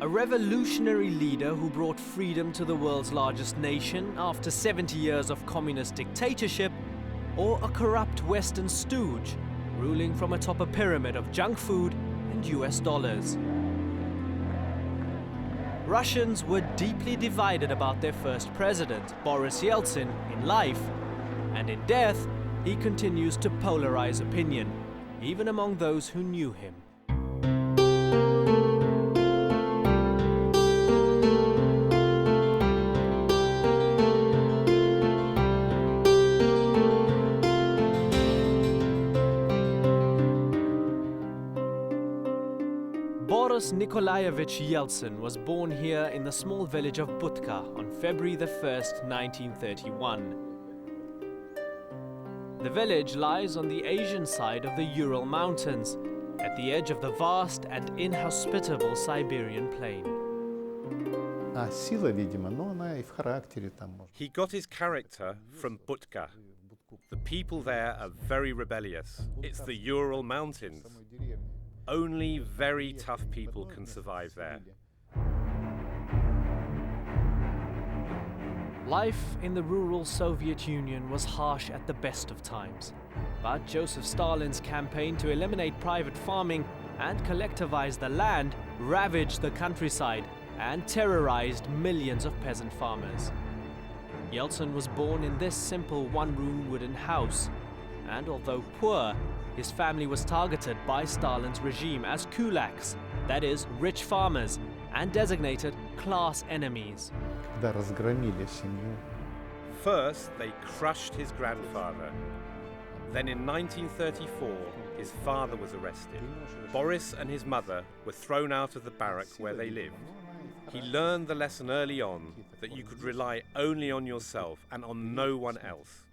A revolutionary leader who brought freedom to the world's largest nation after 70 years of communist dictatorship, or a corrupt Western stooge ruling from atop a pyramid of junk food and US dollars. Russians were deeply divided about their first president, Boris Yeltsin, in life, and in death, he continues to polarize opinion, even among those who knew him. Boris Nikolayevich Yeltsin was born here in the small village of Budka on February the 1st, 1931. The village lies on the Asian side of the Ural Mountains, at the edge of the vast and inhospitable Siberian plain. He got his character from Budka. The people there are very rebellious. It's the Ural Mountains. Only very tough people can survive there. Life in the rural Soviet Union was harsh at the best of times. But Joseph Stalin's campaign to eliminate private farming and collectivize the land ravaged the countryside and terrorized millions of peasant farmers. Yeltsin was born in this simple one-room wooden house, and although poor, his family was targeted by Stalin's regime as kulaks, that is, rich farmers, and designated class enemies. First, they crushed his grandfather. Then in 1934, his father was arrested. Boris and his mother were thrown out of the barrack where they lived. He learned the lesson early on that you could rely only on yourself and on no one else.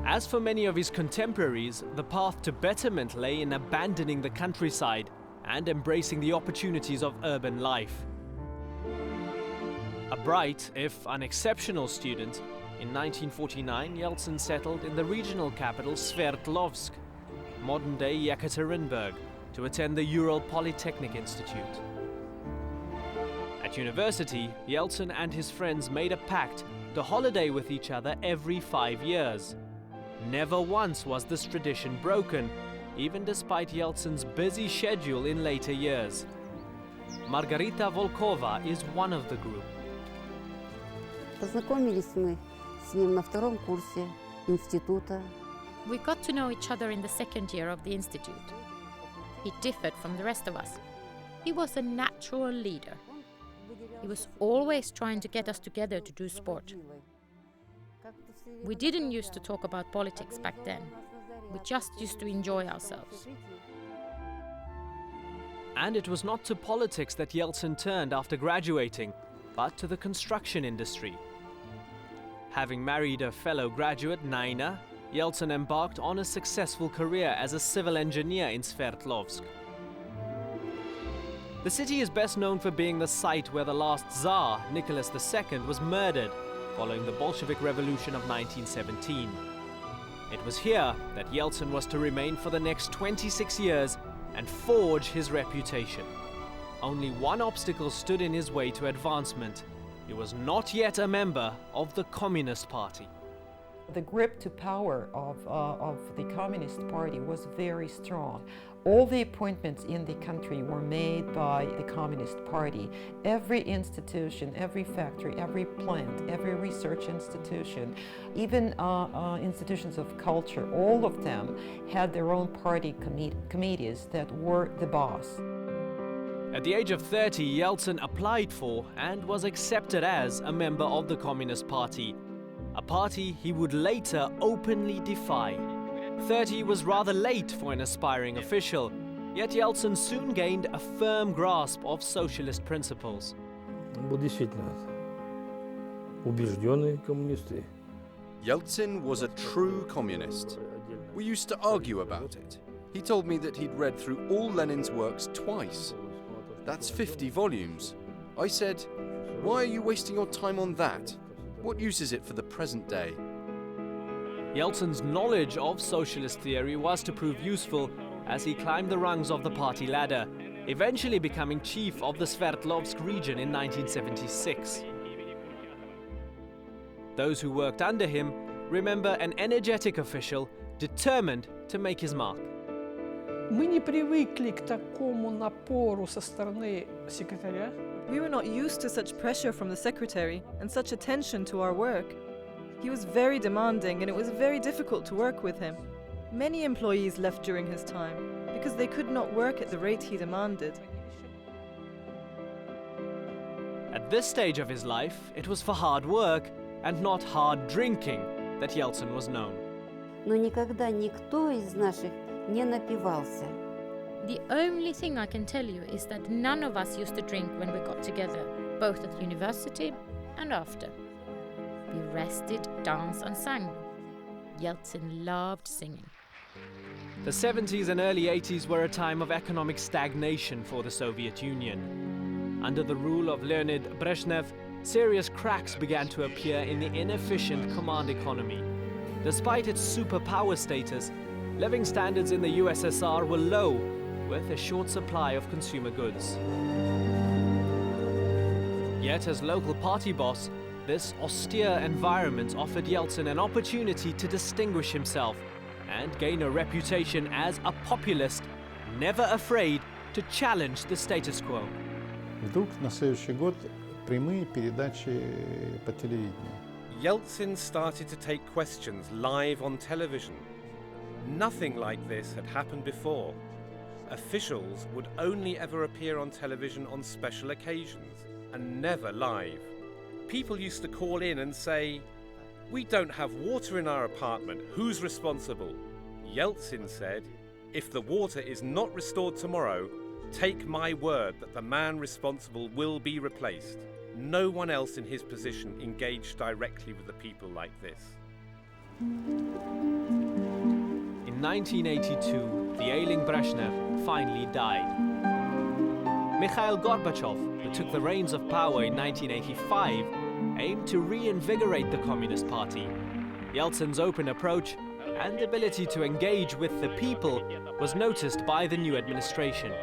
As for many of his contemporaries, the path to betterment lay in abandoning the countryside and embracing the opportunities of urban life. A bright, if unexceptional student, in 1949 Yeltsin settled in the regional capital Sverdlovsk, modern-day Yekaterinburg, to attend the Ural Polytechnic Institute. At university, Yeltsin and his friends made a pact to holiday with each other every 5 years. Never once was this tradition broken, even despite Yeltsin's busy schedule in later years. Margarita Volkova is one of the group. Познакомились мы с ним на втором курсе института. We got to know each other in the second year of the institute. He differed from the rest of us. He was a natural leader. He was always trying to get us together to do sport. We didn't used to talk about politics back then. We just used to enjoy ourselves. And it was not to politics that Yeltsin turned after graduating, but to the construction industry. Having married a fellow graduate, Naina, Yeltsin embarked on a successful career as a civil engineer in Sverdlovsk. The city is best known for being the site where the last Tsar, Nicholas II, was murdered following the Bolshevik Revolution of 1917. It was here that Yeltsin was to remain for the next 26 years and forge his reputation. Only one obstacle stood in his way to advancement. He was not yet a member of the Communist Party. The grip to power of the Communist Party was very strong. All the appointments in the country were made by the Communist Party. Every institution, every factory, every plant, every research institution, even institutions of culture, all of them had their own party committees that were the boss. At the age of 30, Yeltsin applied for and was accepted as a member of the Communist Party, a party he would later openly defy. 30 was rather late for an aspiring official, yet Yeltsin soon gained a firm grasp of socialist principles. Yeltsin was a true communist. We used to argue about it. He told me that he'd read through all Lenin's works twice. That's 50 volumes. I said, "Why are you wasting your time on that? What use is it for the present day?" Yeltsin's knowledge of socialist theory was to prove useful as he climbed the rungs of the party ladder, eventually becoming chief of the Sverdlovsk region in 1976. Those who worked under him remember an energetic official determined to make his mark. Мы не привыкли к такому напору со стороны секретаря. We were not used to such pressure from the secretary and such attention to our work. He was very demanding and it was very difficult to work with him. Many employees left during his time because they could not work at the rate he demanded. At this stage of his life, it was for hard work and not hard drinking that Yeltsin was known. Но никогда никто из наших не напивался. The only thing I can tell you is that none of us used to drink when we got together, both at university and after. We rested, danced and sang. Yeltsin loved singing. The 70s and early 80s were a time of economic stagnation for the Soviet Union. Under the rule of Leonid Brezhnev, serious cracks began to appear in the inefficient command economy. Despite its superpower status, living standards in the USSR were low, with a short supply of consumer goods. Yet as local party boss, this austere environment offered Yeltsin an opportunity to distinguish himself and gain a reputation as a populist, never afraid to challenge the status quo. Вдруг на следующий год прямые передачи по телевидению. Yeltsin started to take questions live on television. Nothing like this had happened before. Officials would only ever appear on television on special occasions and never live. People used to call in and say, "We don't have water in our apartment, who's responsible?" Yeltsin said, "If the water is not restored tomorrow, take my word that the man responsible will be replaced." No one else in his position engaged directly with the people like this. In 1982, the ailing Brezhnev finally died. Mikhail Gorbachev, who took the reins of power in 1985, aimed to reinvigorate the Communist Party. Yeltsin's open approach and ability to engage with the people was noticed by the new administration.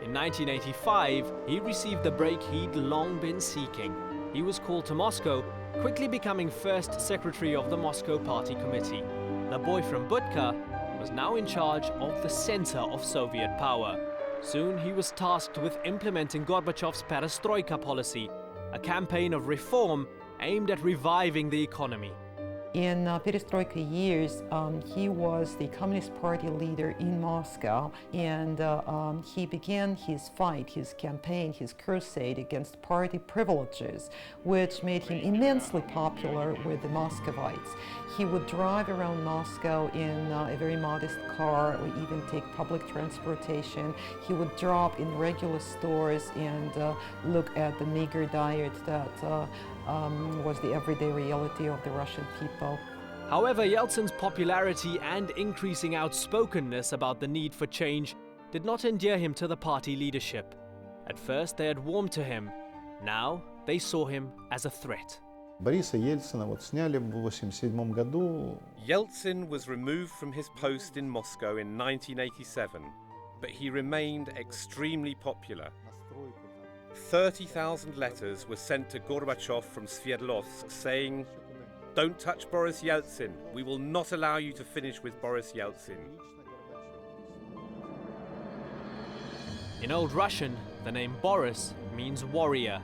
In 1985, he received the break he'd long been seeking. He was called to Moscow, quickly becoming first secretary of the Moscow Party Committee. The boy from Budka was now in charge of the center of Soviet power. Soon he was tasked with implementing Gorbachev's perestroika policy, a campaign of reform aimed at reviving the economy. In perestroika years, he was the Communist Party leader in Moscow, and he began his fight, his campaign, his crusade against party privileges, which made him immensely popular with the Muscovites. He would drive around Moscow in a very modest car, or even take public transportation. He would drop in regular stores and look at the meager diet that was the everyday reality of the Russian people. However, Yeltsin's popularity and increasing outspokenness about the need for change did not endear him to the party leadership. At first, they had warmed to him. Now, they saw him as a threat. Бориса Ельцина сняли в 1987 году. Yeltsin was removed from his post in Moscow in 1987, but he remained extremely popular. 30,000 letters were sent to Gorbachev from Sverdlovsk saying, "Don't touch Boris Yeltsin. We will not allow you to finish with Boris Yeltsin." In Old Russian, the name Boris means warrior.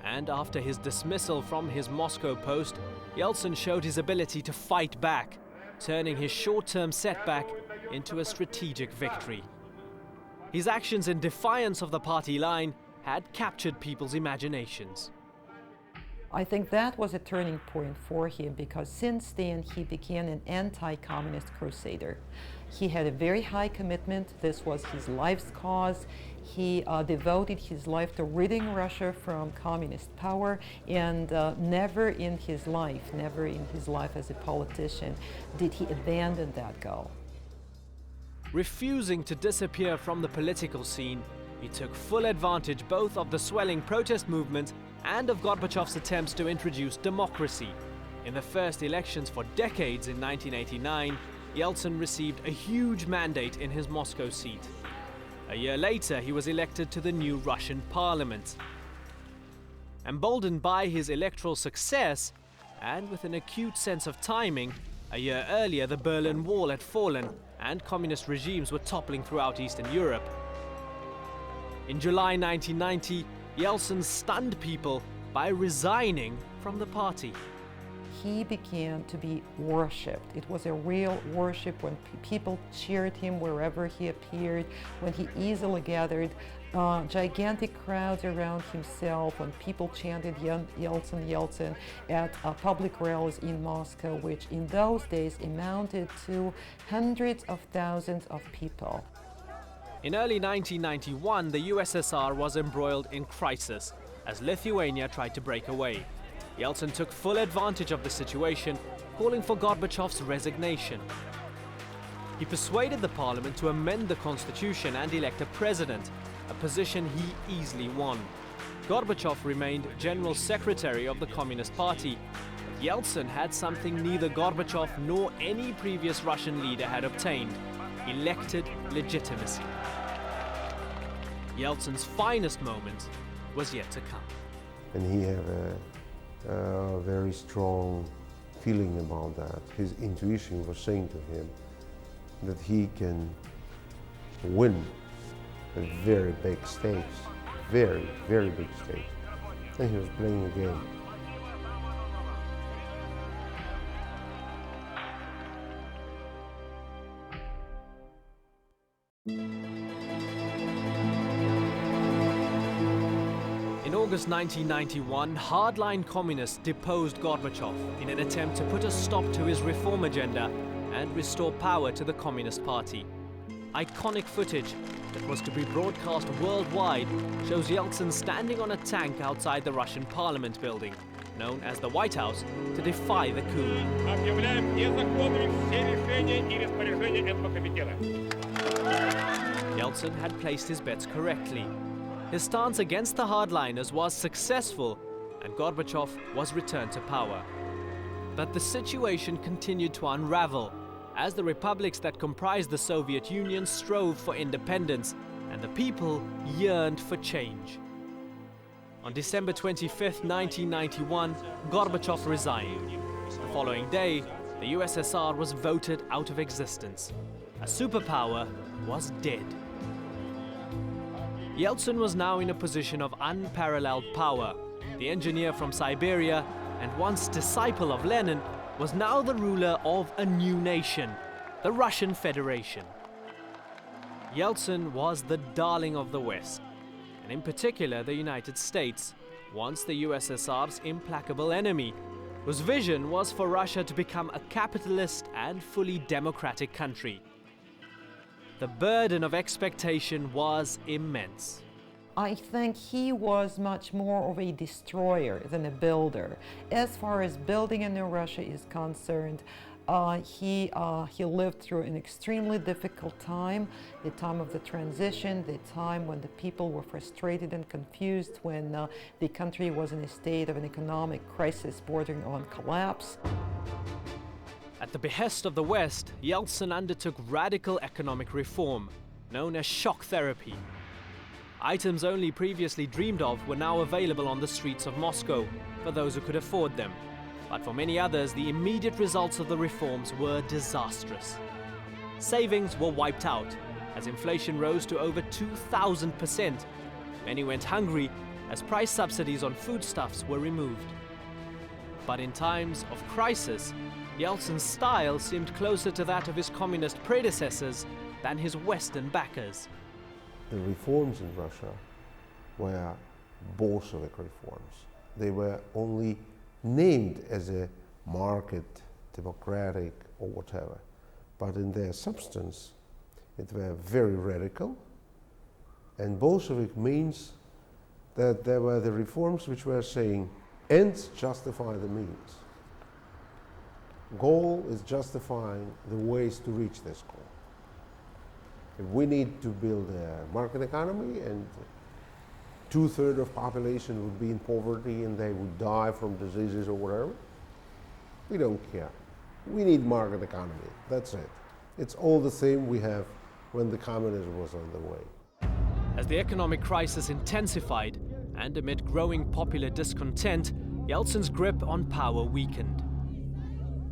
And after his dismissal from his Moscow post, Yeltsin showed his ability to fight back, turning his short-term setback into a strategic victory. His actions in defiance of the party line had captured people's imaginations. I think that was a turning point for him, because since then he became an anti-communist crusader. He had a very high commitment. This was his life's cause. He devoted his life to ridding Russia from communist power, and never in his life as a politician, did he abandon that goal. Refusing to disappear from the political scene, he took full advantage both of the swelling protest movement and of Gorbachev's attempts to introduce democracy. In the first elections for decades in 1989, Yeltsin received a huge mandate in his Moscow seat. A year later, he was elected to the new Russian parliament. Emboldened by his electoral success, and with an acute sense of timing, a year earlier the Berlin Wall had fallen and communist regimes were toppling throughout Eastern Europe. In July 1990, Yeltsin stunned people by resigning from the party. He began to be worshipped. It was a real worship when people cheered him wherever he appeared, when he easily gathered gigantic crowds around himself, when people chanted Yeltsin, Yeltsin at public rallies in Moscow, which in those days amounted to hundreds of thousands of people. In early 1991, the USSR was embroiled in crisis as Lithuania tried to break away. Yeltsin took full advantage of the situation, calling for Gorbachev's resignation. He persuaded the parliament to amend the constitution and elect a president, a position he easily won. Gorbachev remained general secretary of the Communist Party, but Yeltsin had something neither Gorbachev nor any previous Russian leader had obtained: elected legitimacy. Yeltsin's finest moment was yet to come. And he had a very strong feeling about that. His intuition was saying to him that he can win a very big stakes, very, very big stakes. And he was playing a game. In August 1991, hardline communists deposed Gorbachev in an attempt to put a stop to his reform agenda and restore power to the Communist Party. Iconic footage that was to be broadcast worldwide shows Yeltsin standing on a tank outside the Russian Parliament building, known as the White House, to defy the coup. Yeltsin had placed his bets correctly. His stance against the hardliners was successful, and Gorbachev was returned to power. But the situation continued to unravel as the republics that comprised the Soviet Union strove for independence, and the people yearned for change. On December 25, 1991, Gorbachev resigned. The following day, the USSR was voted out of existence. A superpower was dead. Yeltsin was now in a position of unparalleled power. The engineer from Siberia, and once disciple of Lenin, was now the ruler of a new nation, the Russian Federation. Yeltsin was the darling of the West, and in particular the United States, once the USSR's implacable enemy, whose vision was for Russia to become a capitalist and fully democratic country. The burden of expectation was immense. I think he was much more of a destroyer than a builder. As far as building a new Russia is concerned, he lived through an extremely difficult time, the time of the transition, the time when the people were frustrated and confused, when the country was in a state of an economic crisis bordering on collapse. At the behest of the West, Yeltsin undertook radical economic reform, known as shock therapy. Items only previously dreamed of were now available on the streets of Moscow for those who could afford them. But for many others, the immediate results of the reforms were disastrous. Savings were wiped out as inflation rose to over 2,000%. Many went hungry as price subsidies on foodstuffs were removed. But in times of crisis, Yeltsin's style seemed closer to that of his communist predecessors than his Western backers. The reforms in Russia were Bolshevik reforms. They were only named as a market, democratic, or whatever. But in their substance, it were very radical. And Bolshevik means that there were the reforms which were saying, ends justify the means. Goal is justifying the ways to reach this goal. If we need to build a market economy and 2/3 of population would be in poverty and they would die from diseases or whatever, we don't care. We need market economy, that's it. It's all the same we have when the communism was on the way. As the economic crisis intensified, and amid growing popular discontent, Yeltsin's grip on power weakened.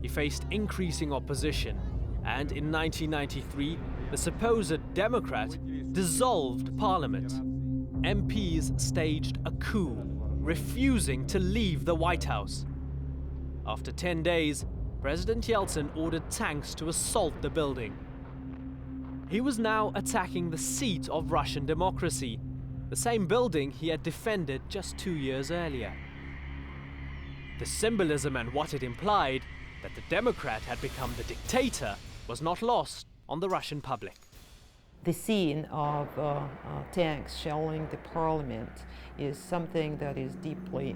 He faced increasing opposition, and in 1993, the supposed Democrat dissolved parliament. MPs staged a coup, refusing to leave the White House. After 10 days, President Yeltsin ordered tanks to assault the building. He was now attacking the seat of Russian democracy, the same building he had defended just 2 years earlier. The symbolism and what it implied, that the Democrat had become the dictator, was not lost on the Russian public. The scene of tanks shelling the parliament is something that is deeply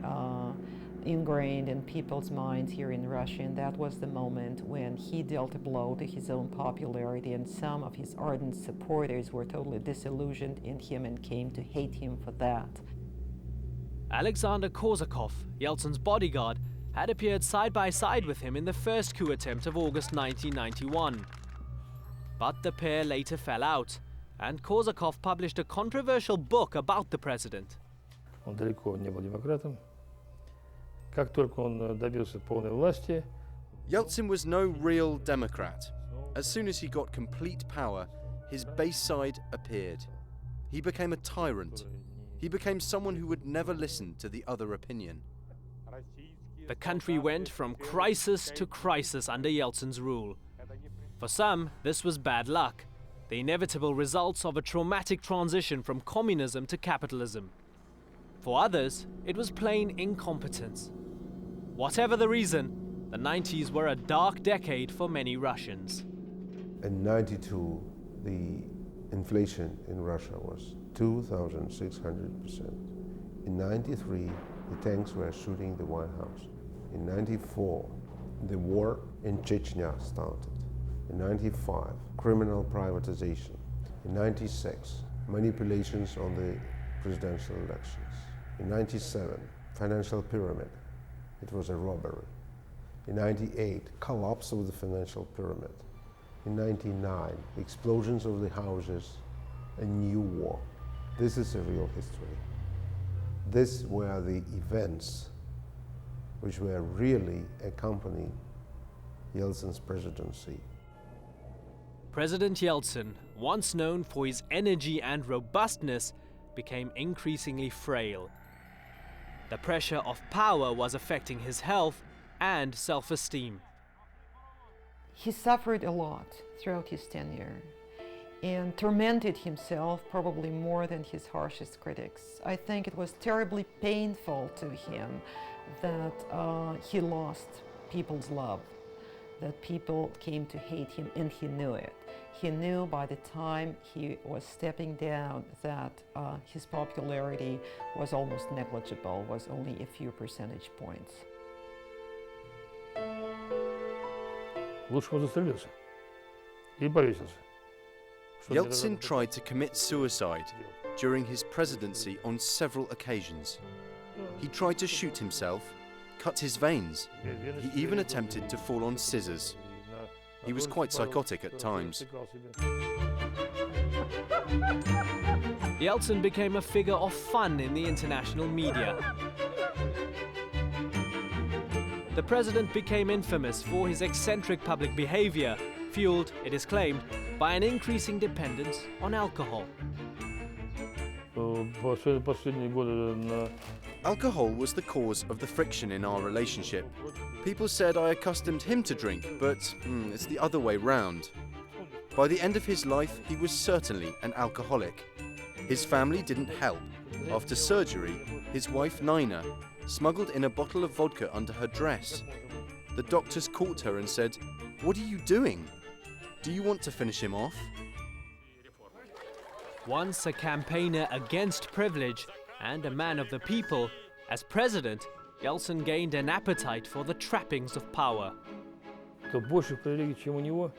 ingrained in people's minds here in Russia, and that was the moment when he dealt a blow to his own popularity, and some of his ardent supporters were totally disillusioned in him and came to hate him for that. Alexander Korsakov, Yeltsin's bodyguard, had appeared side by side with him in the first coup attempt of August 1991. But the pair later fell out, and Korsakov published a controversial book about the president. Он далеко не был демократом. Как только он добился полной власти, Yeltsin was no real Democrat. As soon as he got complete power, his base side appeared. He became a tyrant. He became someone who would never listen to the other opinion. The country went from crisis to crisis under Yeltsin's rule. For some, this was bad luck, the inevitable results of a traumatic transition from communism to capitalism. For others, it was plain incompetence. Whatever the reason, the 90s were a dark decade for many Russians. In 92, the inflation in Russia was 2,600%. In 93, the tanks were shooting the White House. In 94, the war in Chechnya started. In 95, criminal privatization. In 96, manipulations on the presidential elections. In 97, financial pyramid. It was a robbery. In 98, collapse of the financial pyramid. In 99, explosions of the houses, a new war. This is a real history. These were the events which were really accompanying Yeltsin's presidency. President Yeltsin, once known for his energy and robustness, became increasingly frail. The pressure of power was affecting his health and self-esteem. He suffered a lot throughout his tenure and tormented himself probably more than his harshest critics. I think it was terribly painful to him that he lost people's love, that people came to hate him, and he knew it. He knew by the time he was stepping down that his popularity was almost negligible, was only a few percentage points. лучше бы застрелился и повесился. Yeltsin tried to commit suicide during his presidency on several occasions. He tried to shoot himself, cut his veins. He even attempted to fall on scissors. He was quite psychotic at times. Yeltsin became a figure of fun in the international media. The president became infamous for his eccentric public behavior, fueled, it is claimed, by an increasing dependence on alcohol. Последние годы Alcohol was the cause of the friction in our relationship. People said I accustomed him to drink, but it's the other way round. By the end of his life, he was certainly an alcoholic. His family didn't help. After surgery, his wife Nina smuggled in a bottle of vodka under her dress. The doctors caught her and said, "What are you doing? Do you want to finish him off?" Once a campaigner against privilege and a man of the people, as president, Yeltsin gained an appetite for the trappings of power. то больше привилегий, чем у него.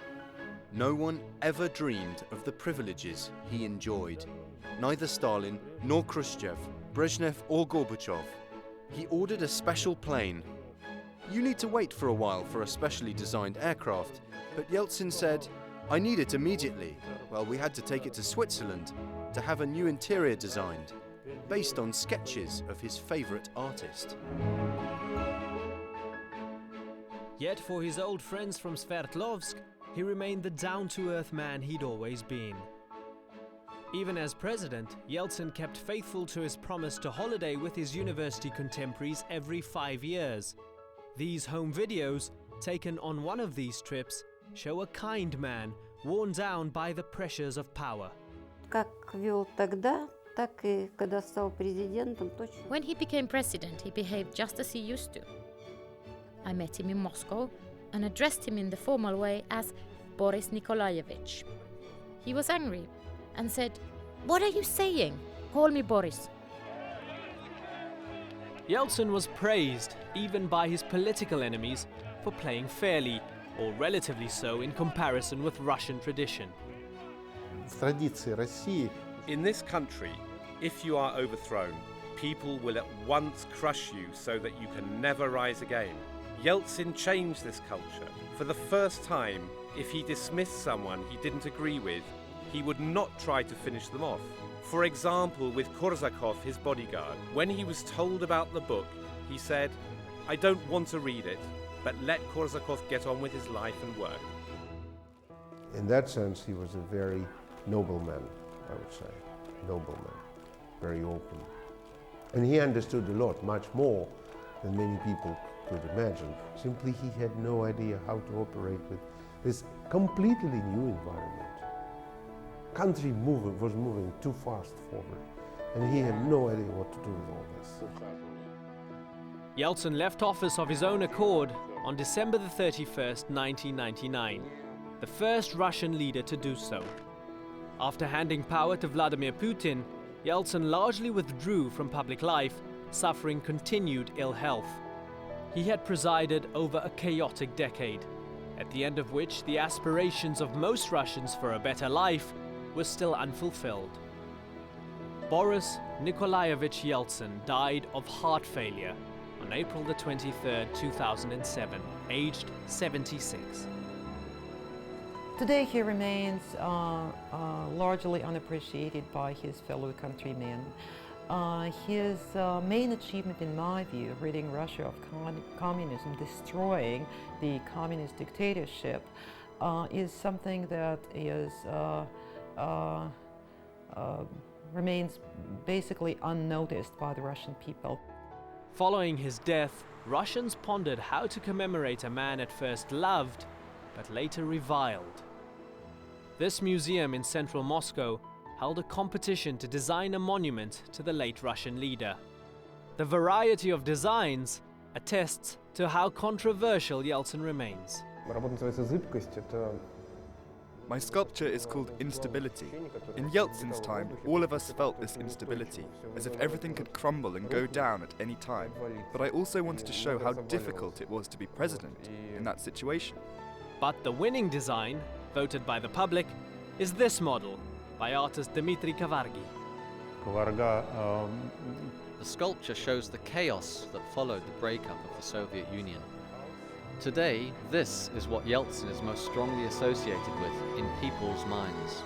No one ever dreamed of the privileges he enjoyed. Neither Stalin nor Khrushchev, Brezhnev or Gorbachev. He ordered a special plane. You need to wait for a while for a specially designed aircraft, but Yeltsin said, I need it immediately. Well, we had to take it to Switzerland to have a new interior designed, based on sketches of his favourite artist. Yet for his old friends from Sverdlovsk, he remained the down-to-earth man he'd always been. Even as president, Yeltsin kept faithful to his promise to holiday with his university contemporaries every 5 years. These home videos, taken on one of these trips, show a kind man worn down by the pressures of power. Как вел тогда, так и когда стал президентом, точно. When he became president, he behaved just as he used to. I met him in Moscow and addressed him in the formal way as Boris Nikolayevich. He was angry and said, "What are you saying? Call me Boris." Yeltsin was praised even by his political enemies for playing fairly, or relatively so in comparison with Russian tradition. В традиции России In this country, if you are overthrown, people will at once crush you so that you can never rise again. Yeltsin changed this culture. For the first time, if he dismissed someone he didn't agree with, he would not try to finish them off. For example, with Korsakov, his bodyguard, when he was told about the book, he said, "I don't want to read it, but let Korsakov get on with his life and work." In that sense, he was a very noble man, I would say. Noble man, very open. And he understood a lot, much more than many people could imagine. Simply he had no idea how to operate with this completely new environment. Country was moving too fast forward, and he had no idea what to do with all this. Yeltsin left office of his own accord on December the 31st, 1999, the first Russian leader to do so. After handing power to Vladimir Putin, Yeltsin largely withdrew from public life, suffering continued ill health. He had presided over a chaotic decade, at the end of which the aspirations of most Russians for a better life were still unfulfilled. Boris Nikolayevich Yeltsin died of heart failure on April the 23rd, 2007, aged 76. Today he remains largely unappreciated by his fellow countrymen. His main achievement, in my view, ridding Russia of communism, destroying the communist dictatorship, is something that is remains basically unnoticed by the Russian people. Following his death, Russians pondered how to commemorate a man at first loved, but later reviled. This museum in central Moscow held a competition to design a monument to the late Russian leader. The variety of designs attests to how controversial Yeltsin remains. My sculpture is called Instability. In Yeltsin's time, all of us felt this instability, as if everything could crumble and go down at any time. But I also wanted to show how difficult it was to be president in that situation. But the winning design, voted by the public, is this model by artist Dmitry Kavargi. The sculpture shows the chaos that followed the breakup of the Soviet Union. Today, this is what Yeltsin is most strongly associated with in people's minds.